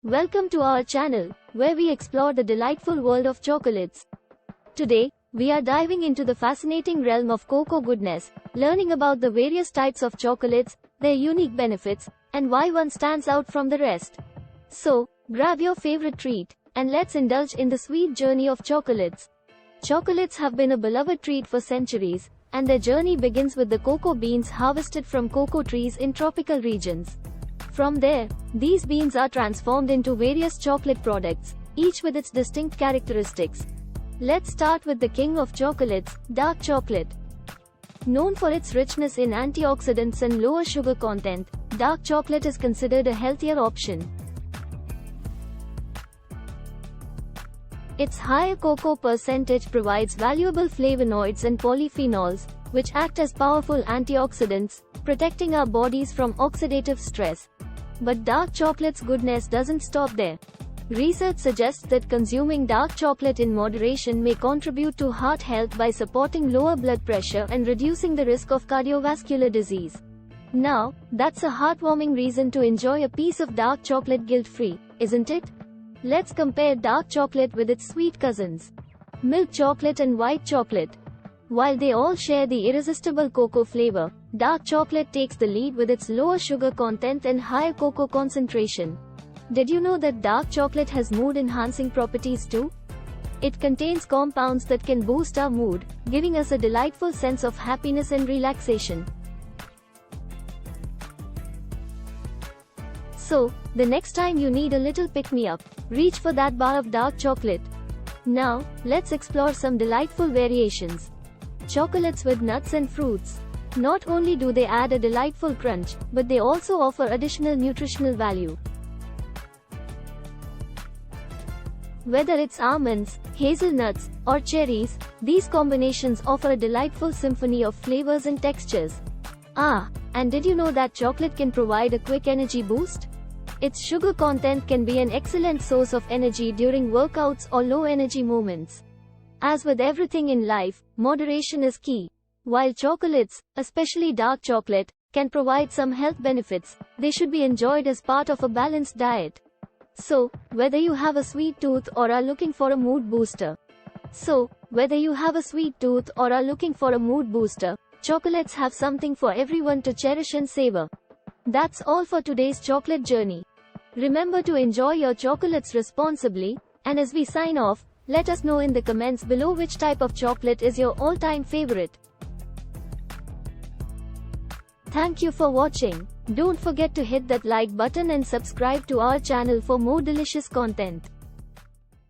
Welcome to our channel, where we explore the delightful world of chocolates. Today, we are diving into the fascinating realm of cocoa goodness, learning about the various types of chocolates, their unique benefits, and why one stands out from the rest. So, grab your favorite treat, and let's indulge in the sweet journey of chocolates. Chocolates have been a beloved treat for centuries, and their journey begins with the cocoa beans harvested from cocoa trees in tropical regions. From there, these beans are transformed into various chocolate products, each with its distinct characteristics. Let's start with the king of chocolates, dark chocolate. Known for its richness in antioxidants and lower sugar content, dark chocolate is considered a healthier option. Its higher cocoa percentage provides valuable flavonoids and polyphenols, which act as powerful antioxidants, protecting our bodies from oxidative stress. But dark chocolate's goodness doesn't stop there. Research suggests that consuming dark chocolate in moderation may contribute to heart health by supporting lower blood pressure and reducing the risk of cardiovascular disease. Now, that's a heartwarming reason to enjoy a piece of dark chocolate guilt-free, isn't it? Let's compare dark chocolate with its sweet cousins, milk chocolate and white chocolate. While they all share the irresistible cocoa flavor, dark chocolate takes the lead with its lower sugar content and higher cocoa concentration. Did you know that dark chocolate has mood-enhancing properties too? It contains compounds that can boost our mood, giving us a delightful sense of happiness and relaxation. So, the next time you need a little pick-me-up, reach for that bar of dark chocolate. Now, let's explore some delightful variations. Chocolates with nuts and fruits. Not only do they add a delightful crunch, but they also offer additional nutritional value. Whether it's almonds, hazelnuts, or cherries, these combinations offer a delightful symphony of flavors and textures. And did you know that chocolate can provide a quick energy boost? Its sugar content can be an excellent source of energy during workouts or low-energy moments. As with everything in life, moderation is key. While chocolates, especially dark chocolate, can provide some health benefits, they should be enjoyed as part of a balanced diet. So, whether you have a sweet tooth or are looking for a mood booster, chocolates have something for everyone to cherish and savor. That's all for today's chocolate journey. Remember to enjoy your chocolates responsibly, and as we sign off, let us know in the comments below which type of chocolate is your all-time favorite. Thank you for watching. Don't forget to hit that like button and subscribe to our channel for more delicious content.